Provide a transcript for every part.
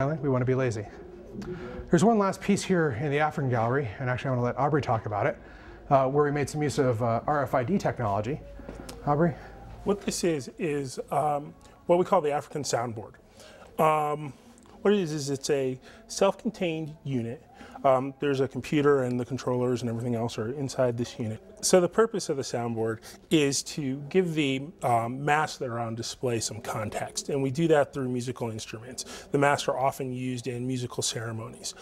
We want to be lazy. There's one last piece here in the African gallery, and actually I want to let Aubrey talk about it, where we made some use of RFID technology. Aubrey? What this is what we call the African Soundboard. What it is it's a self-contained unit. There's a computer and the controllers and everything else are inside this unit. So the purpose of the soundboard is to give the masks that are on display some context, and we do that through musical instruments. The masks are often used in musical ceremonies.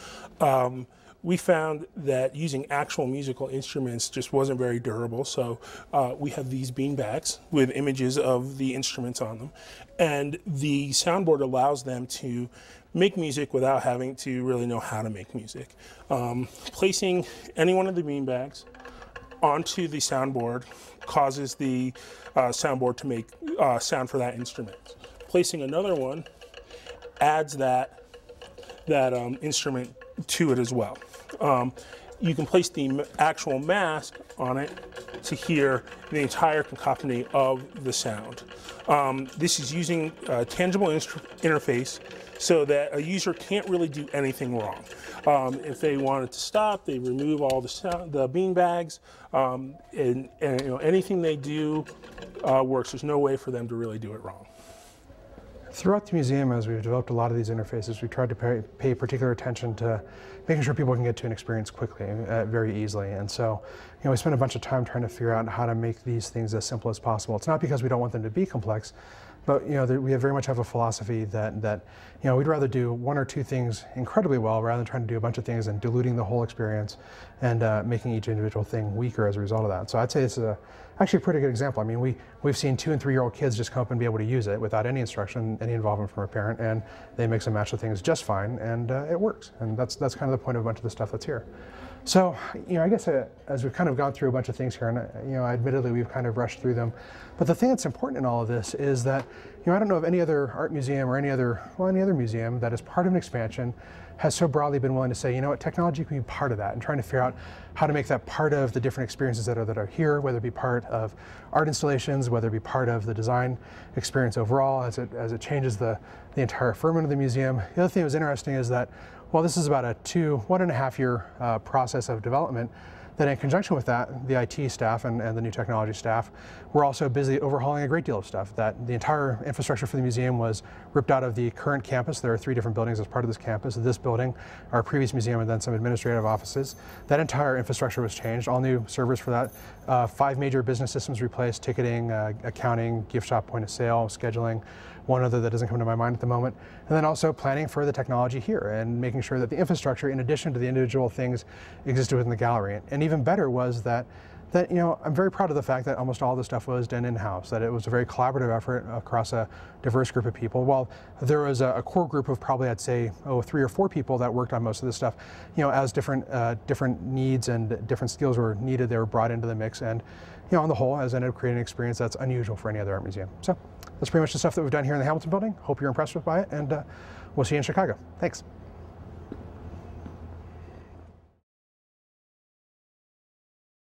We found that using actual musical instruments just wasn't very durable, so we have these bean bags with images of the instruments on them, and the soundboard allows them to make music without having to really know how to make music. Placing any one of the bean bags onto the soundboard causes the soundboard to make sound for that instrument. Placing another one adds that instrument to it as well. You can place the actual mask on it to hear the entire cacophony of the sound. This is using a tangible interface so that a user can't really do anything wrong. If they wanted to stop, they remove all the bean bags, and you know, anything they do works. There's no way for them to really do it wrong. Throughout the museum, as we've developed a lot of these interfaces, we tried to pay particular attention to making sure people can get to an experience quickly, very easily. And so, you know, we spent a bunch of time trying to figure out how to make these things as simple as possible. It's not because we don't want them to be complex, but you know, we very much have a philosophy that you know, we'd rather do one or two things incredibly well rather than trying to do a bunch of things and diluting the whole experience and making each individual thing weaker as a result of that. So I'd say it's actually a pretty good example. I mean, we've seen 2- and 3-year-old kids just come up and be able to use it without any instruction, any involvement from a parent, and they mix and match the things just fine, and it works. And that's kind of the point of a bunch of the stuff that's here. So, you know, I guess as we've kind of gone through a bunch of things here, and you know, admittedly we've kind of rushed through them, but the thing that's important in all of this is that, you know, I don't know of any other art museum or any other museum that as part of an expansion has so broadly been willing to say, you know what, technology can be part of that, and trying to figure out how to make that part of the different experiences that are here, whether it be part of art installations, whether it be part of the design experience overall as it changes the entire firmament of the museum. The other thing that was interesting is that while this is about a 1.5 year process of development, that in conjunction with that, the IT staff and the new technology staff were also busy overhauling a great deal of stuff. That the entire infrastructure for the museum was ripped out of the current campus. There are 3 different buildings as part of this campus. This building, our previous museum, and then some administrative offices. That entire infrastructure was changed, all new servers for that. 5 major business systems replaced: ticketing, accounting, gift shop, point of sale, scheduling, one other that doesn't come to my mind at the moment. And then also planning for the technology here and making sure that the infrastructure, in addition to the individual things, existed within the gallery. And even better was that you know, I'm very proud of the fact that almost all the stuff was done in-house, that it was a very collaborative effort across a diverse group of people. While there was a core group of probably, I'd say, 3 or 4 people that worked on most of this stuff, you know, as different needs and different skills were needed, they were brought into the mix, and you know, on the whole, has ended up creating an experience that's unusual for any other art museum. So that's pretty much the stuff that we've done here in the Hamilton building. Hope you're impressed by it, and we'll see you in Chicago. Thanks.